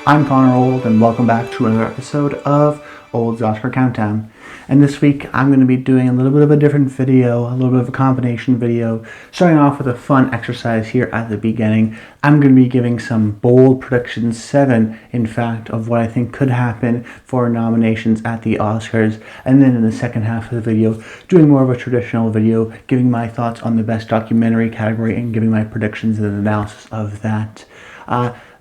I'm Connor Old, and welcome back to another episode of Old's Oscar Countdown. And this week I'm going to be doing a little bit of a different video, a little bit of a combination video, starting off with a fun exercise here at the beginning. I'm going to be giving some bold predictions, 7 in fact, of what I think could happen for nominations at the Oscars, and then in the second half of the video, doing more of a traditional video, giving my thoughts on the best documentary category and giving my predictions and analysis of that.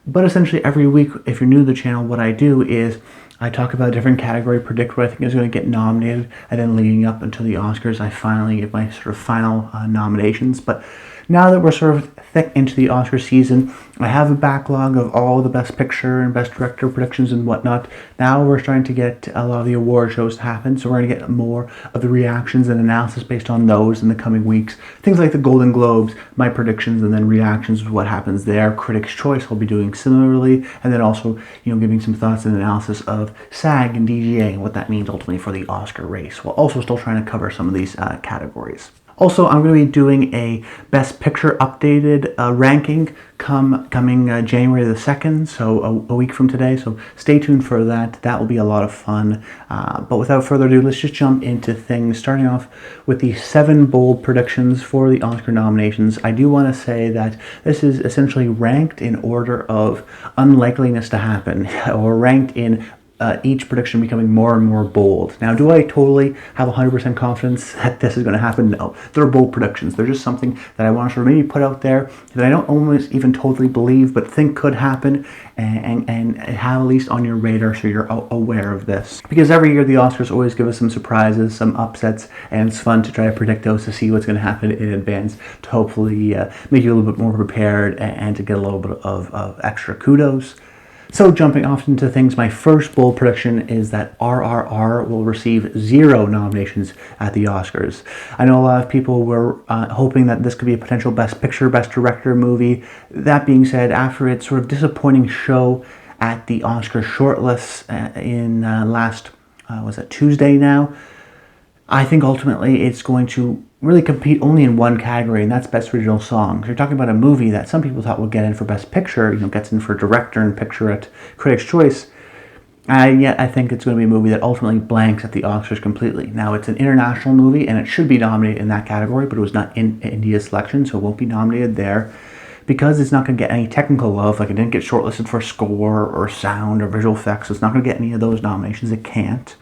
But essentially every week, if you're new to the channel, what I do is I talk about a different category, predict what I think is going to get nominated, and then leading up until the Oscars, I finally give my sort of final nominations. But now that we're sort of thick into the Oscar season, I have a backlog of all the Best Picture and Best Director predictions and whatnot. Now we're starting to get a lot of the award shows to happen, so we're going to get more of the reactions and analysis based on those in the coming weeks. Things like the Golden Globes, my predictions, and then reactions of what happens there. Critics' Choice I'll be doing similarly, and then also, giving some thoughts and analysis of SAG and DGA and what that means ultimately for the Oscar race, while also still trying to cover some of these categories. Also, I'm going to be doing a Best Picture updated ranking coming January the 2nd, so a week from today, so stay tuned for that. That will be a lot of fun. But without further ado, let's just jump into things, starting off with the 7 bold predictions for the Oscar nominations. I do want to say that this is essentially ranked in order of unlikeliness to happen, or ranked in each prediction becoming more and more bold. Now, do I totally have 100% confidence that this is going to happen? No. They're bold predictions. They're just something that I want to sort of maybe put out there that I don't almost even totally believe, but think could happen, and have at least on your radar so you're aware of this. Because every year the Oscars always give us some surprises, some upsets, and it's fun to try to predict those to see what's going to happen in advance to hopefully make you a little bit more prepared and to get a little bit of extra kudos. So jumping off into things, my first bold prediction is that RRR will receive 0 nominations at the Oscars. I know a lot of people were hoping that this could be a potential Best Picture, Best Director movie. That being said, after its sort of disappointing show at the Oscar shortlists in last, was it Tuesday now? I think ultimately it's going to really compete only in one category, and that's Best Original Song. You're talking about a movie that some people thought would get in for Best Picture, gets in for Director and Picture at Critics' Choice, and yet I think it's going to be a movie that ultimately blanks at the Oscars completely. Now, it's an international movie, and it should be nominated in that category, but it was not in India's selection, so it won't be nominated there. Because it's not going to get any technical love, like it didn't get shortlisted for score or sound or visual effects, so it's not going to get any of those nominations. It can't.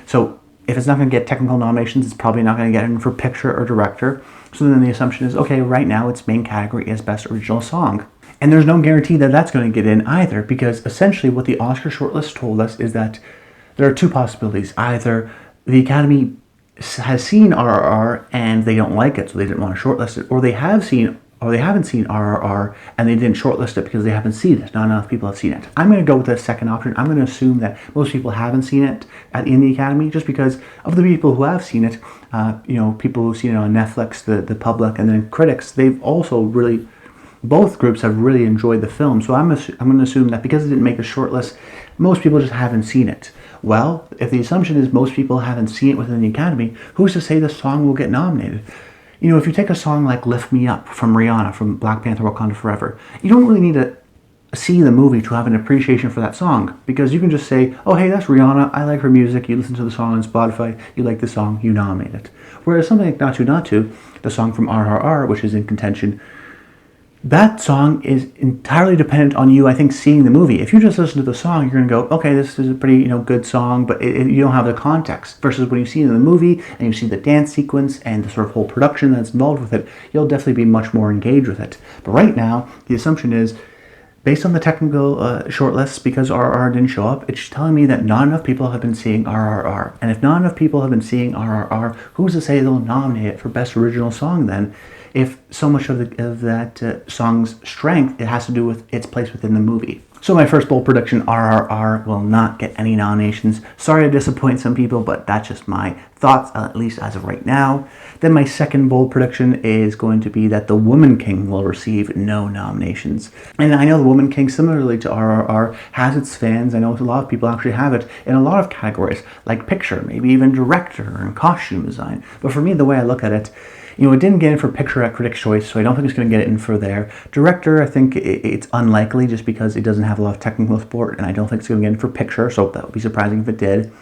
So if it's not going to get technical nominations, it's probably not going to get in for Picture or Director. So then the assumption is, okay, right now its main category is Best Original Song. And there's no guarantee that that's going to get in either, because essentially what the Oscar shortlist told us is that there are 2 possibilities. Either the Academy has seen RRR and they don't like it, so they didn't want to shortlist it, or they haven't seen RRR and they didn't shortlist it because they haven't seen it. Not enough people have seen it. I'm going to go with the second option. I'm going to assume that most people haven't seen it in the Academy, just because of the people who have seen it. People who've seen it on Netflix, the public, and then critics. They've also really, both groups have really enjoyed the film. So I'm going to assume that because it didn't make a shortlist, most people just haven't seen it. Well, if the assumption is most people haven't seen it within the Academy, who's to say the song will get nominated? If you take a song like Lift Me Up from Rihanna, from Black Panther Wakanda Forever, you don't really need to see the movie to have an appreciation for that song, because you can just say, oh, hey, that's Rihanna, I like her music, you listen to the song on Spotify, you like the song, you nominate it. Whereas something like Not To, the song from RRR, which is in contention, that song is entirely dependent on you, I think, seeing the movie. If you just listen to the song, you're going to go, okay, this is a pretty, good song, but you don't have the context. Versus when you see it in the movie and you see the dance sequence and the sort of whole production that's involved with it, you'll definitely be much more engaged with it. But right now, the assumption is, based on the technical shortlists, because RRR didn't show up, it's telling me that not enough people have been seeing RRR. And if not enough people have been seeing RRR, who's to say they'll nominate it for Best Original Song then? If so much of that song's strength, it has to do with its place within the movie. So my first bold prediction, RRR will not get any nominations. Sorry to disappoint some people, but that's just my thoughts, at least as of right now. Then my second bold prediction is going to be that The Woman King will receive no nominations. And I know The Woman King, similarly to RRR, has its fans. I know a lot of people actually have it in a lot of categories, like picture, maybe even director and costume design. But for me, the way I look at it You know, it didn't get in for picture at Critics' Choice, so I don't think it's going to get in for there. Director, I think it's unlikely just because it doesn't have a lot of technical support, and I don't think it's going to get in for picture, so that would be surprising if it did.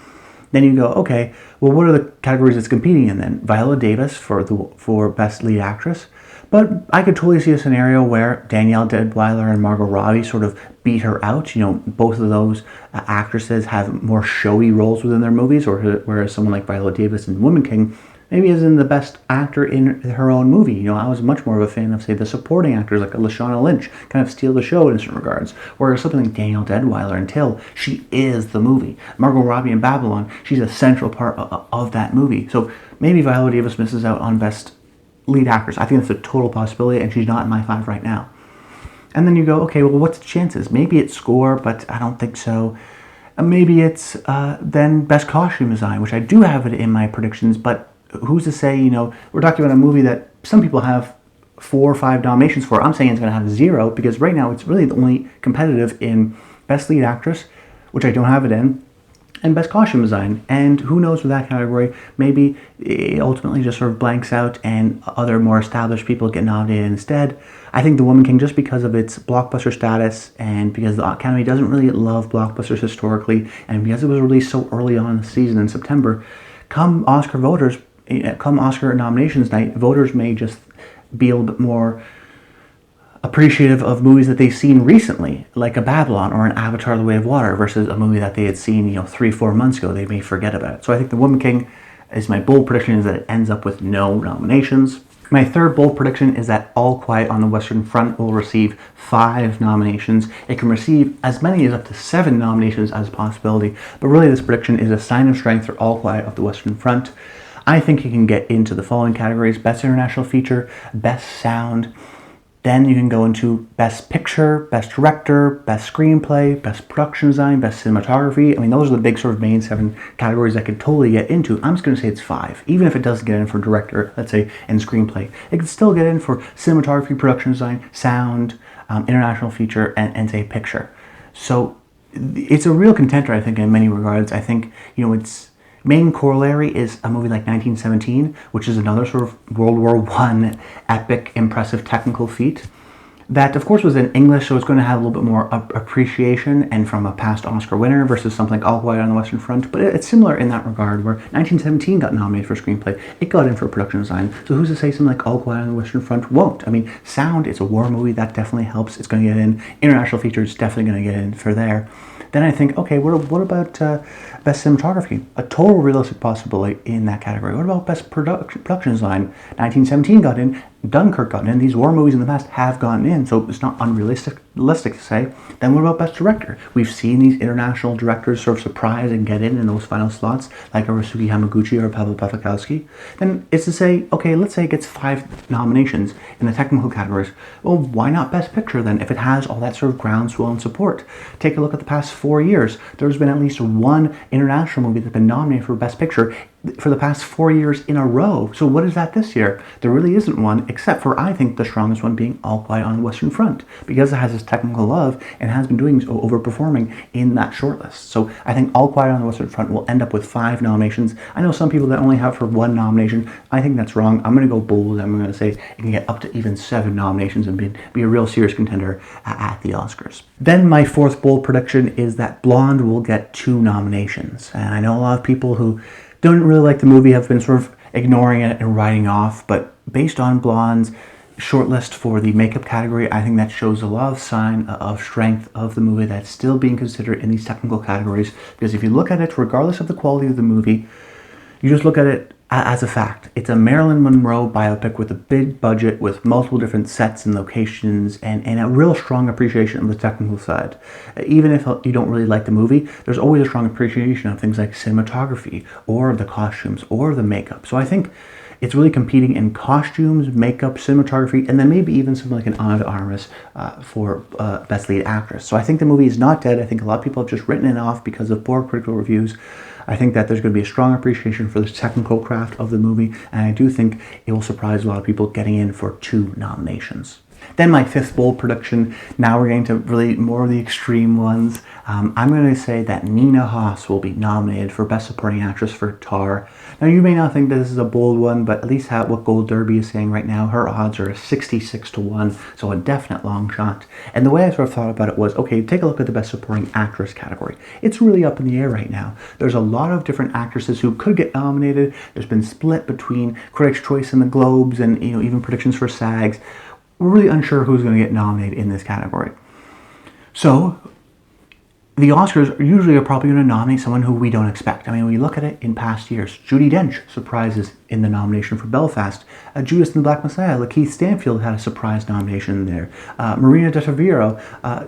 Then you go, okay, well, what are the categories it's competing in then? Viola Davis for Best Lead Actress. But I could totally see a scenario where Danielle Deadwyler and Margot Robbie sort of beat her out. You know, both of those actresses have more showy roles within their movies, whereas someone like Viola Davis in Woman King maybe isn't the best actor in her own movie. You know, I was much more of a fan of, say, the supporting actors like Lashana Lynch, kind of steal the show in certain regards. Whereas something like Danielle Deadwyler in Till, she is the movie. Margot Robbie in Babylon, she's a central part of that movie. So maybe Viola Davis misses out on Best Lead Actress. I think that's a total possibility, and she's not in my 5 right now. And then you go, okay, well, what's the chances? Maybe it's score, but I don't think so. Maybe it's then Best Costume Design, which I do have it in my predictions, but who's to say, you know, we're talking about a movie that some people have 4 or 5 nominations for. I'm saying it's going to have 0 because right now it's really the only competitive in Best Lead Actress, which I don't have it in, and Best Costume Design. And who knows with that category, maybe it ultimately just sort of blanks out and other more established people get nominated instead. I think The Woman King, just because of its blockbuster status and because the Academy doesn't really love blockbusters historically, and because it was released so early on in the season in September, come Oscar nominations night, voters may just be a little bit more appreciative of movies that they've seen recently, like a Babylon or an Avatar: The Way of Water, versus a movie that they had seen, you know, 3-4 months ago. They may forget about it. So I think The Woman King is my bold prediction, is that it ends up with no nominations. My third bold prediction is that All Quiet on the Western Front will receive 5 nominations. It can receive as many as up to 7 nominations as a possibility, but really this prediction is a sign of strength for All Quiet on the Western Front. I think you can get into the following categories: Best International Feature, Best Sound. Then you can go into Best Picture, Best Director, Best Screenplay, Best Production Design, Best Cinematography. I mean, those are the big sort of main 7 categories I could totally get into. I'm just going to say it's 5. Even if it doesn't get in for Director, let's say, and Screenplay, it can still get in for Cinematography, Production Design, Sound, International Feature, and say Picture. So it's a real contender, I think, in many regards. I think, you know, its main corollary is a movie like 1917, which is another sort of World War I epic, impressive technical feat. That, of course, was in English, so it's going to have a little bit more appreciation and from a past Oscar winner versus something like All Quiet on the Western Front. But it's similar in that regard, where 1917 got nominated for screenplay. It got in for production design. So who's to say something like All Quiet on the Western Front won't? I mean, sound, it's a war movie. That definitely helps. It's going to get in. International features, definitely going to get in for there. Then I think, okay, what about Best Cinematography? A total realistic possibility in that category. What about Best Production Design? 1917 got in. Dunkirk got in. These war movies in the past have gotten in, so it's not unrealistic to say. Then what about Best Director? We've seen these international directors sort of surprise and get in those final slots, like a Ryusuke Hamaguchi or Paweł Pawlikowski. Then it's to say, okay, let's say it gets 5 nominations in the technical categories. Well, why not Best Picture then, if it has all that sort of groundswell and support? Take a look at the past 4 years. There's been at least 1 international movie that's been nominated for Best Picture for the past 4 years in a row. So what is that this year? There really isn't one, except for, I think, the strongest one being All Quiet on the Western Front, because it has this technical love and has been doing so, overperforming in that shortlist. So I think All Quiet on the Western Front will end up with 5 nominations. I know some people that only have for 1 nomination. I think that's wrong. I'm going to go bold. I'm going to say it can get up to even 7 nominations and be a real serious contender at the Oscars. Then my 4th bold prediction is that Blonde will get 2 nominations. And I know a lot of people who don't really like the movie have been sort of ignoring it and writing off, but based on Blonde's shortlist for the makeup category, I think that shows a lot of sign of strength of the movie that's still being considered in these technical categories. Because if you look at it, regardless of the quality of the movie, you just look at it as a fact. It's a Marilyn Monroe biopic with a big budget, with multiple different sets and locations, and a real strong appreciation of the technical side. Even if you don't really like the movie, there's always a strong appreciation of things like cinematography, or the costumes, or the makeup. So I think it's really competing in costumes, makeup, cinematography, and then maybe even something like an Ana de Armas for Best Lead Actress. So I think the movie is not dead. I think a lot of people have just written it off because of poor critical reviews. I think that there's going to be a strong appreciation for the technical craft of the movie, and I do think it will surprise a lot of people getting in for 2 nominations. Then my fifth bold prediction, now we're getting to really more of the extreme ones. I'm going to say that Nina Hoss will be nominated for Best Supporting Actress for Tar. Now you may not think that this is a bold one, but at least what Gold Derby is saying right now, her odds are 66-1, so a definite long shot. And the way I sort of thought about it was, okay, take a look at the Best Supporting Actress category. It's really up in the air right now. There's a lot of different actresses who could get nominated. There's been split between Critics' Choice and the Globes and even predictions for SAGs. We're really unsure who's going to get nominated in this category. So the Oscars usually are probably going to nominate someone who we don't expect. I mean, when you look at it in past years, Judi Dench surprises in the nomination for Belfast. Judas and the Black Messiah, Lakeith Stanfield had a surprise nomination there. Marina de Taviro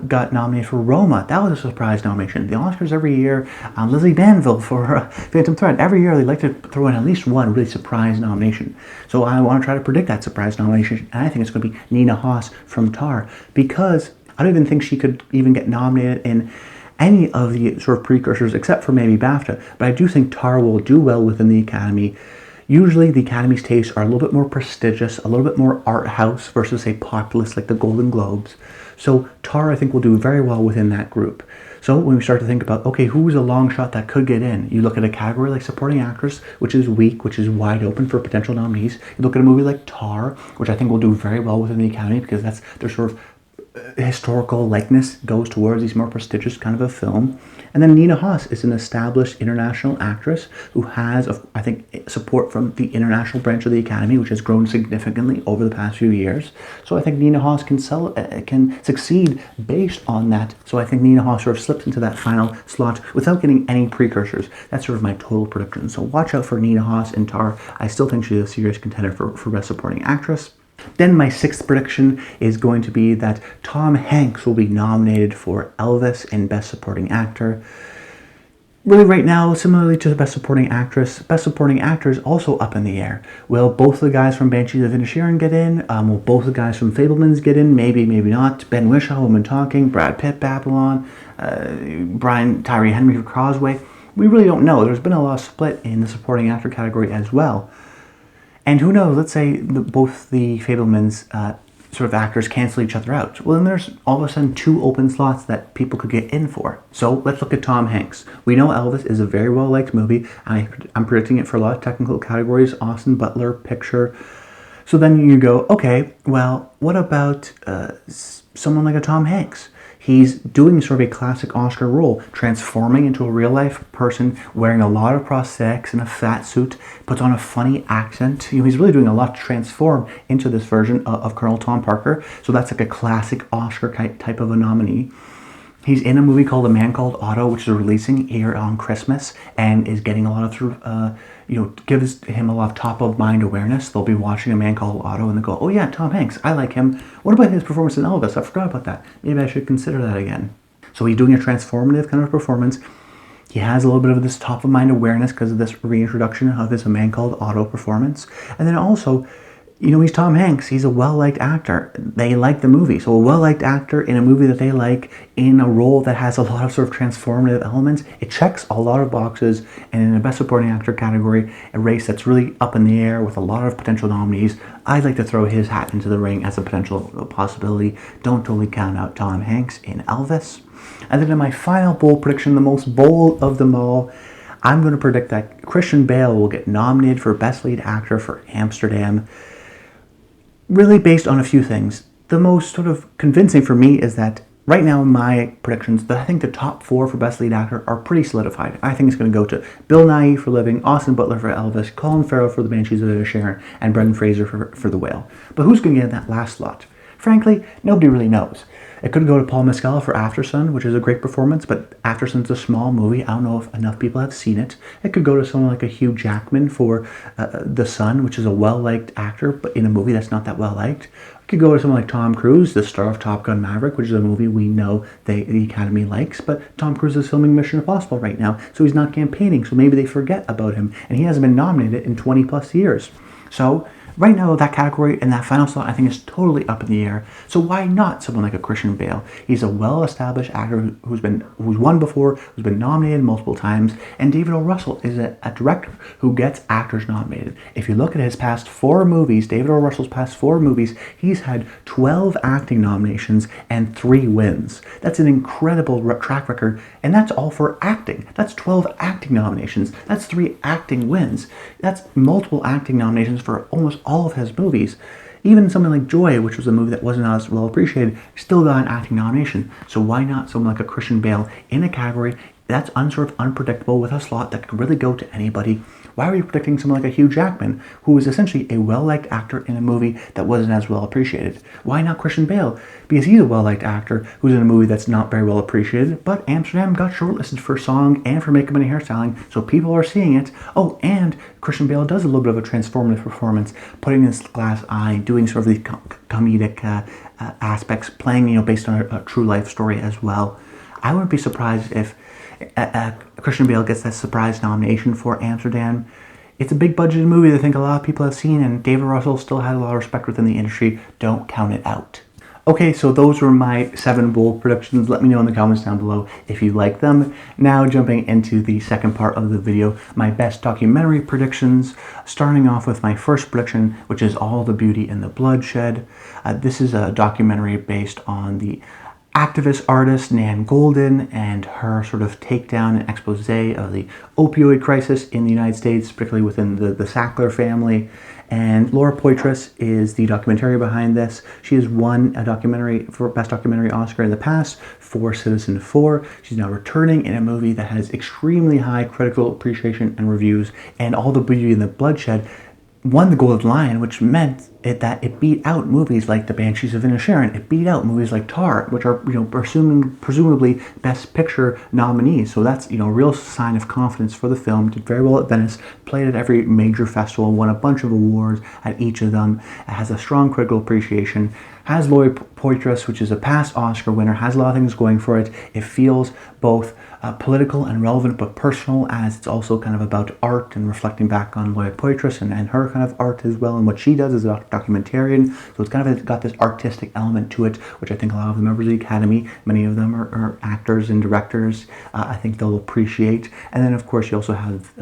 got nominated for Roma. That was a surprise nomination. The Oscars every year, Lizzie Banville for Phantom Thread. Every year they like to throw in at least one really surprise nomination. So I want to try to predict that surprise nomination, and I think it's going to be Nina Hoss from Tar, because I don't even think she could even get nominated in any of the sort of precursors except for maybe BAFTA, but I do think Tar will do well within the Academy. Usually the Academy's tastes are a little bit more prestigious, a little bit more art house versus a populist like the Golden Globes. So Tar, I think, will do very well within that group. So when we start to think about, okay, who's a long shot that could get in? You look at a category like Supporting Actress, which is weak, which is wide open for potential nominees. You look at a movie like Tar, which I think will do very well within the Academy because that's their sort of historical likeness goes towards these more prestigious kind of a film. And then Nina Hoss is an established international actress who has, I think, support from the international branch of the Academy, which has grown significantly over the past few years. So I think Nina Hoss can succeed based on that. So I think Nina Hoss sort of slips into that final slot without getting any precursors. That's sort of my total prediction. So watch out for Nina Hoss in Tar. I still think she's a serious contender for Best Supporting Actress. Then my sixth prediction is going to be that Tom Hanks will be nominated for Elvis in Best Supporting Actor. Really right now, similarly to the Best Supporting Actress, Best Supporting Actor is also up in the air. Will both the guys from Banshees of Inisherin get in? Will both the guys from Fabelmans get in? Maybe, maybe not. Ben Whishaw, Woman Talking, Brad Pitt, Babylon, Brian Tyree Henry for Causeway. We really don't know. There's been a lot of split in the Supporting Actor category as well. And who knows, let's say both the Fabelmans sort of actors cancel each other out. Well, then there's all of a sudden two open slots that people could get in for. So let's look at Tom Hanks. We know Elvis is a very well-liked movie. I'm predicting it for a lot of technical categories, Austin Butler, picture. So then you go, okay, well, what about someone like a Tom Hanks? He's doing sort of a classic Oscar role, transforming into a real-life person, wearing a lot of prosthetics and a fat suit, puts on a funny accent. He's really doing a lot to transform into this version of Colonel Tom Parker. So that's like a classic Oscar type of a nominee. He's in a movie called A Man Called Otto, which is releasing here on Christmas and is getting a lot of gives him a lot of top-of-mind awareness. They'll be watching A Man Called Otto and they'll go, oh yeah, Tom Hanks, I like him. What about his performance in Elvis? I forgot about that. Maybe I should consider that again. So he's doing a transformative kind of performance. He has a little bit of this top-of-mind awareness because of this reintroduction of his A Man Called Otto performance. And then also, he's Tom Hanks. He's a well-liked actor. They like the movie. So a well-liked actor in a movie that they like, in a role that has a lot of sort of transformative elements, it checks a lot of boxes. And in the Best Supporting Actor category, a race that's really up in the air with a lot of potential nominees, I'd like to throw his hat into the ring as a potential possibility. Don't totally count out Tom Hanks in Elvis. And then in my final bold prediction, the most bold of them all, I'm going to predict that Christian Bale will get nominated for Best Lead Actor for Amsterdam. Really based on a few things. The most sort of convincing for me is that right now in my predictions, I think the top four for Best Lead Actor are pretty solidified. I think it's going to go to Bill Nighy for Living, Austin Butler for Elvis, Colin Farrell for The Banshees of Inisherin, and Brendan Fraser for The Whale. But who's going to get in that last slot? Frankly, nobody really knows. It could go to Paul Mescal for Aftersun, which is a great performance, but Aftersun's a small movie. I don't know if enough people have seen it. It could go to someone like a Hugh Jackman for The Son, which is a well-liked actor, but in a movie that's not that well-liked. It could go to someone like Tom Cruise, the star of Top Gun Maverick, which is a movie we know the Academy likes, but Tom Cruise is filming Mission Impossible right now, so he's not campaigning, so maybe they forget about him, and he hasn't been nominated in 20 plus years. So Right now, that category and that final slot, I think, is totally up in the air. So why not someone like a Christian Bale? He's a well-established actor who's won before, who's been nominated multiple times, and David O. Russell is a director who gets actors nominated. If you look at his past 4 movies, David O. Russell's past 4 movies, he's had 12 acting nominations and 3 wins. That's an incredible track record, and that's all for acting. That's 12 acting nominations. That's 3 acting wins. That's multiple acting nominations for almost all of his movies. Even something like Joy, which was a movie that wasn't as well appreciated, still got an acting nomination. So why not someone like a Christian Bale in a category that's sort of unpredictable with a slot that could really go to anybody? Why are we predicting someone like a Hugh Jackman, who was essentially a well-liked actor in a movie that wasn't as well appreciated? Why not Christian Bale? Because he's a well-liked actor who's in a movie that's not very well appreciated, but Amsterdam got shortlisted for song and for makeup and hairstyling, so people are seeing it. Oh, and Christian Bale does a little bit of a transformative performance, putting this glass eye, doing sort of these comedic aspects, playing, based on a true life story as well. I wouldn't be surprised if Christian Bale gets that surprise nomination for Amsterdam. It's a big budgeted movie that I think a lot of people have seen, and David Russell still had a lot of respect within the industry. Don't count it out. Okay, so those were my 7 bold predictions. Let me know in the comments down below if you like them. Now jumping into the second part of the video, my best documentary predictions, starting off with my first prediction, which is All the Beauty and the Bloodshed. This is a documentary based on the activist artist Nan Goldin and her sort of takedown and expose of the opioid crisis in the United States, particularly within the Sackler family. And Laura Poitras is the documentary behind this. She has won a documentary for Best Documentary Oscar in the past for Citizen 4. She's now returning in a movie that has extremely high critical appreciation and reviews, and All the Beauty and the Bloodshed won the Golden Lion, which meant that it beat out movies like The Banshees of Inisherin. It beat out movies like Tar, which are presumably Best Picture nominees. So that's a real sign of confidence for the film. Did very well at Venice, played at every major festival, won a bunch of awards at each of them. It has a strong critical appreciation. Has Laura Poitras, which is a past Oscar winner, has a lot of things going for it. It feels both political and relevant, but personal, as it's also kind of about art and reflecting back on Laura Poitras and her kind of art as well, and what she does as a documentarian. So it's kind of got this artistic element to it, which I think a lot of the members of the Academy, many of them are actors and directors, I think they'll appreciate. And then of course you also have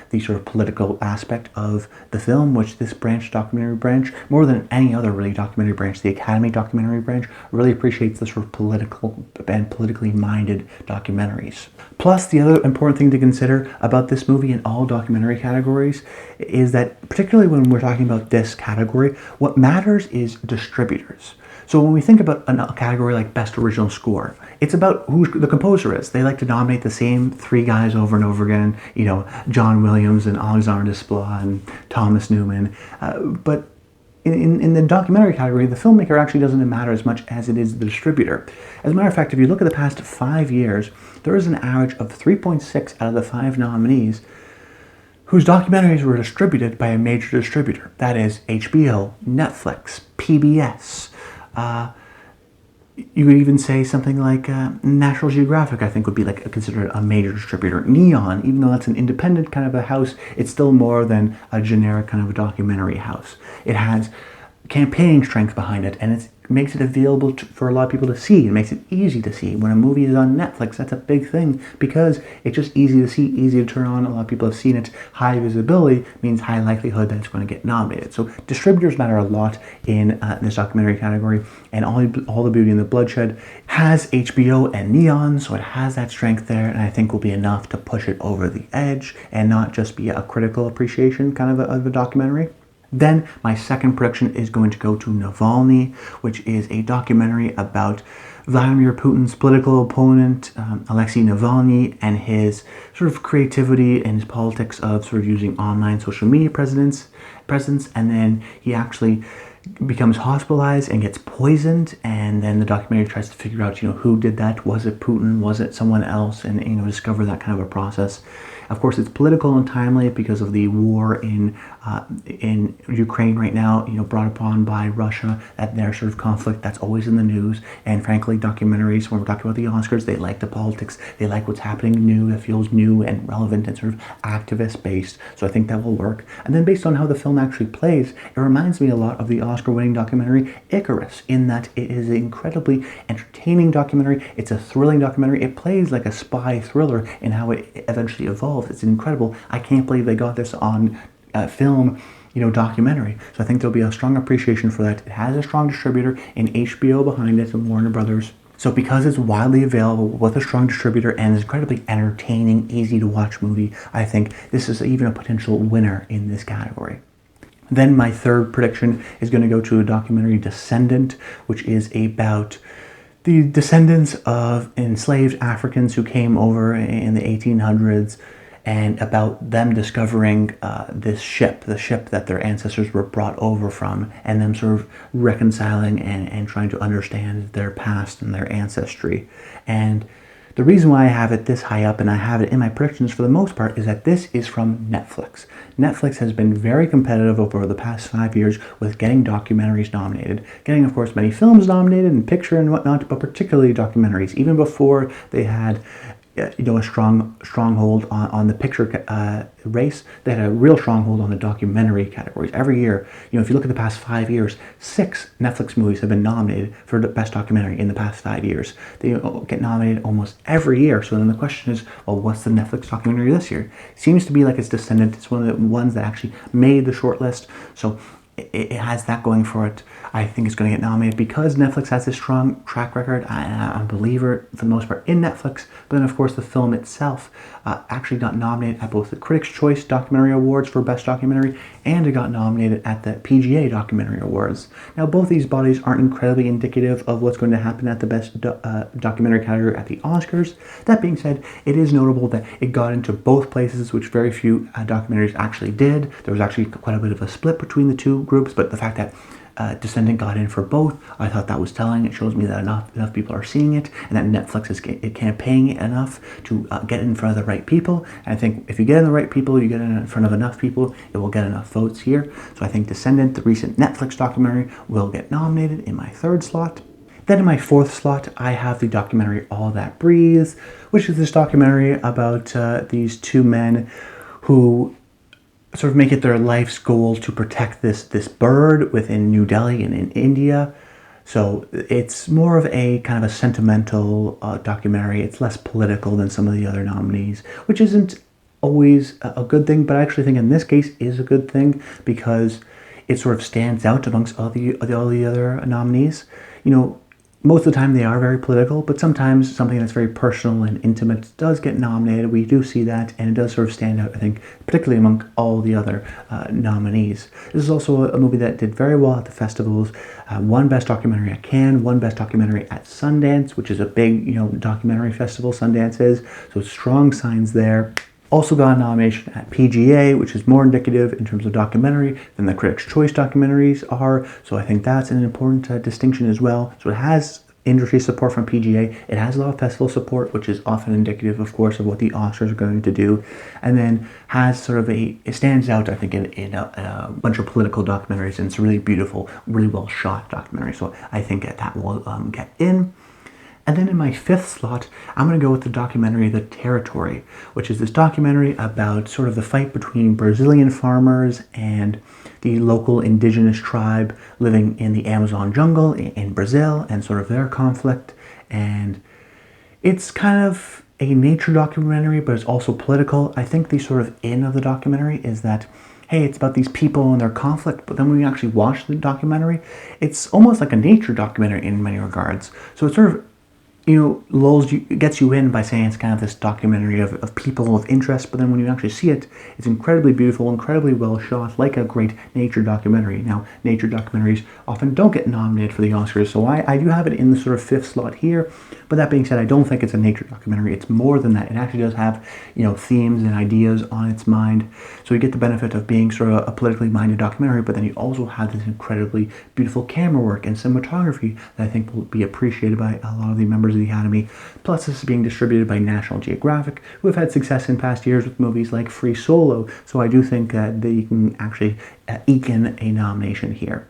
the sort of political aspect of the film, which this documentary branch, more than any other really documentary branch, the Academy documentary branch, really appreciates the sort of political and politically minded documentaries. Plus, the other important thing to consider about this movie in all documentary categories is that, particularly when we're talking about this category, what matters is distributors. So when we think about a category like Best Original Score, it's about who the composer is. They like to nominate the same 3 guys over and over again, John Williams and Alexander Desplat and Thomas Newman. But in the documentary category, the filmmaker actually doesn't matter as much as it is the distributor. As a matter of fact, if you look at the past 5 years, there is an average of 3.6 out of the 5 nominees whose documentaries were distributed by a major distributor. That is HBO, Netflix, PBS. You could even say something like National Geographic, I think, would be considered a major distributor. Neon, even though that's an independent kind of a house, it's still more than a generic kind of a documentary house. It has campaigning strength behind it, and it makes it available for a lot of people to see. It makes it easy to see. When a movie is on Netflix, that's a big thing because it's just easy to see, easy to turn on. A lot of people have seen it. High visibility means high likelihood that it's going to get nominated. So distributors matter a lot in this documentary category, and All the Beauty and the Bloodshed has HBO and Neon, so it has that strength there, and I think will be enough to push it over the edge and not just be a critical appreciation kind of a documentary. Then my second prediction is going to go to Navalny, which is a documentary about Vladimir Putin's political opponent, Alexei Navalny, and his sort of creativity and his politics of sort of using online social media presence, and then he actually becomes hospitalized and gets poisoned, and then the documentary tries to figure out, who did that? Was it Putin? Was it someone else? And, discover that kind of a process. Of course, it's political and timely because of the war in Ukraine right now, brought upon by Russia, at their sort of conflict that's always in the news. And frankly, documentaries, when we're talking about the Oscars, they like the politics, they like what's happening new, that feels new and relevant and sort of activist based. So I think that will work. And then based on how the film actually plays, it reminds me a lot of the Oscar-winning documentary Icarus, in that it is an incredibly entertaining documentary. It's a thrilling documentary. It plays like a spy thriller in how it eventually evolved. It's incredible. I can't believe they got this on film, documentary. So I think there'll be a strong appreciation for that. It has a strong distributor in HBO behind it and Warner Brothers. So because it's widely available with a strong distributor and is incredibly entertaining, easy to watch movie, I think this is even a potential winner in this category. Then my third prediction is going to go to a documentary, Descendant, which is about the descendants of enslaved Africans who came over in the 1800s, and about them discovering this ship, the ship that their ancestors were brought over from, and them sort of reconciling and trying to understand their past and their ancestry. And the reason why I have it this high up, and I have it in my predictions for the most part, is that this is from Netflix. Netflix has been very competitive over the past 5 years with getting documentaries nominated. Getting, of course, many films nominated and picture and whatnot, but particularly documentaries. Even before they had a stronghold on the picture race, they had a real stronghold on the documentary categories. Every year, if you look at the past 5 years, 6 Netflix movies have been nominated for the best documentary in the past 5 years. They get nominated almost every year. So then the question is, well, what's the Netflix documentary this year? Seems to be like it's Descendant. It's one of the ones that actually made the short list. So it has that going for it. I think it's going to get nominated because Netflix has this strong track record. I'm a believer, for the most part, in Netflix. But then, of course, the film itself actually got nominated at both the Critics' Choice Documentary Awards for Best Documentary, and it got nominated at the PGA Documentary Awards. Now, both these bodies aren't incredibly indicative of what's going to happen at the Best Documentary category at the Oscars. That being said, it is notable that it got into both places, which very few documentaries actually did. There was actually quite a bit of a split between the two groups, but the fact that Descendant got in for both, I thought that was telling. It shows me that enough people are seeing it, and that Netflix is campaigning enough to get in front of the right people. And I think if you get in the right people, you get in front of enough people, it will get enough votes here. So I think Descendant, the recent Netflix documentary, will get nominated in my third slot. Then in my fourth slot, I have the documentary All That Breathes, which is this documentary about these two men who sort of make it their life's goal to protect this bird within New Delhi and in India. So it's more of a kind of a sentimental documentary. It's less political than some of the other nominees, which isn't always a good thing, but I actually think in this case is a good thing because it sort of stands out amongst all the other nominees. Most of the time they are very political, but sometimes something that's very personal and intimate does get nominated. We do see that, and it does sort of stand out, I think, particularly among all the other nominees. This is also a movie that did very well at the festivals. Won Best Documentary at Cannes, won Best Documentary at Sundance, which is a big, documentary festival, Sundance is. So strong signs there. Also got a nomination at PGA, which is more indicative in terms of documentary than the Critics' Choice documentaries are. So I think that's an important distinction as well. So it has industry support from PGA. It has a lot of festival support, which is often indicative, of course, of what the Oscars are going to do. And then has sort of it stands out, I think, in a bunch of political documentaries. And it's a really beautiful, really well shot documentary. So I think that will get in. And then in my fifth slot, I'm going to go with the documentary The Territory, which is this documentary about sort of the fight between Brazilian farmers and the local indigenous tribe living in the Amazon jungle in Brazil, and sort of their conflict. And it's kind of a nature documentary, but it's also political. I think the sort of end of the documentary is that, hey, it's about these people and their conflict, but then when you actually watch the documentary, it's almost like a nature documentary in many regards. So it's sort of gets you in by saying it's kind of this documentary of people of interest, but then when you actually see it, it's incredibly beautiful, incredibly well shot, like a great nature documentary. Now, nature documentaries often don't get nominated for the Oscars, so I do have it in the sort of fifth slot here, but that being said, I don't think it's a nature documentary. It's more than that. It actually does have, themes and ideas on its mind, so you get the benefit of being sort of a politically minded documentary, but then you also have this incredibly beautiful camera work and cinematography that I think will be appreciated by a lot of the members members of the Academy. Plus, this is being distributed by National Geographic, who have had success in past years with movies like Free Solo, so I do think that they can actually eke in a nomination here.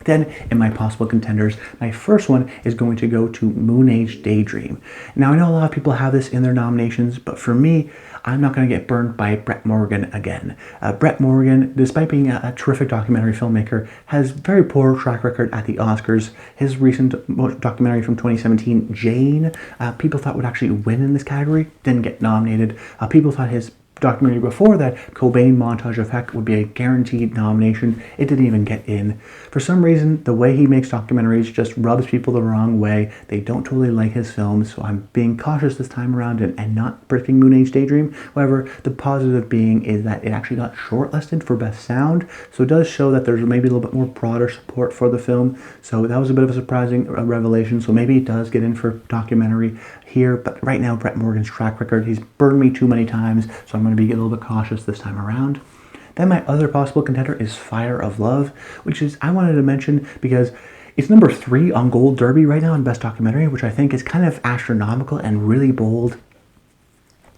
Then, in my possible contenders, my first one is going to go to Moonage Daydream. Now, I know a lot of people have this in their nominations, but for me, I'm not going to get burned by Brett Morgen again. Brett Morgen, despite being a terrific documentary filmmaker, has very poor track record at the Oscars. His recent documentary from 2017, Jane, people thought would actually win in this category, didn't get nominated. People thought his documentary before that, Cobain Montage Effect, would be a guaranteed nomination. It didn't even get in. For some reason, the way he makes documentaries just rubs people the wrong way. They don't totally like his films, so I'm being cautious this time around and not predicting Moonage Daydream. However, the positive being is that it actually got shortlisted for Best Sound, so it does show that there's maybe a little bit more broader support for the film. So that was a bit of a surprising revelation, so maybe it does get in for documentary here, but right now Brett Morgen's track record, he's burned me too many times, so I'm going to be a little bit cautious this time around. Then my other possible contender is Fire of Love, which is, I wanted to mention because it's number 3 on Gold Derby right now in Best Documentary, which I think is kind of astronomical and really bold.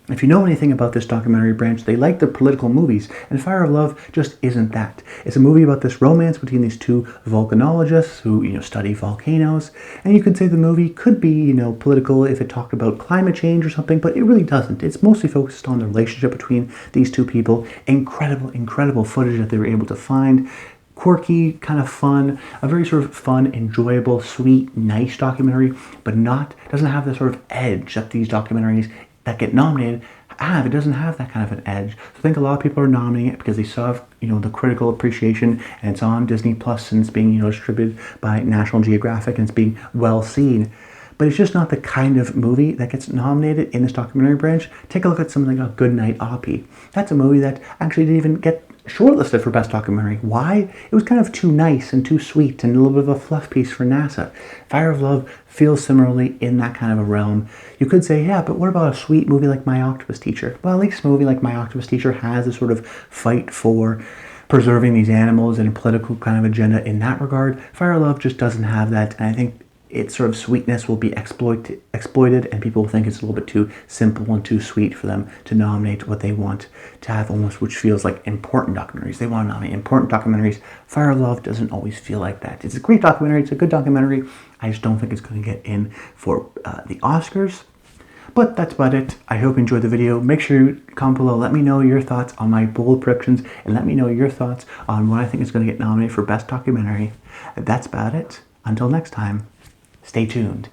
If you know anything about this documentary branch, they like their political movies, and Fire of Love just isn't that. It's a movie about this romance between these two volcanologists who, study volcanoes, and you could say the movie could be, political if it talked about climate change or something, but it really doesn't. It's mostly focused on the relationship between these two people. Incredible footage that they were able to find. Quirky, kind of fun, a very sort of fun, enjoyable, sweet, nice documentary, but doesn't have the sort of edge that these documentaries that get nominated have. It doesn't have that kind of an edge. So I think a lot of people are nominating it because they saw, the critical appreciation, and it's on Disney Plus, and it's being, distributed by National Geographic, and it's being well seen. But it's just not the kind of movie that gets nominated in this documentary branch. Take a look at something like A Goodnight Oppie. That's a movie that actually didn't even get shortlisted for Best Documentary. Why? It was kind of too nice and too sweet and a little bit of a fluff piece for NASA. Fire of Love feels similarly in that kind of a realm. You could say, yeah, but what about a sweet movie like My Octopus Teacher? Well, at least a movie like My Octopus Teacher has a sort of fight for preserving these animals and a political kind of agenda in that regard. Fire of Love just doesn't have that, and I think its sort of sweetness will be exploited, and people will think it's a little bit too simple and too sweet for them to nominate what they want to have, almost, which feels like important documentaries. They want to nominate important documentaries. Fire of Love doesn't always feel like that. It's a great documentary. It's a good documentary. I just don't think it's going to get in for the Oscars. But that's about it. I hope you enjoyed the video. Make sure you comment below. Let me know your thoughts on my bold predictions, and let me know your thoughts on what I think is going to get nominated for Best Documentary. That's about it. Until next time. Stay tuned.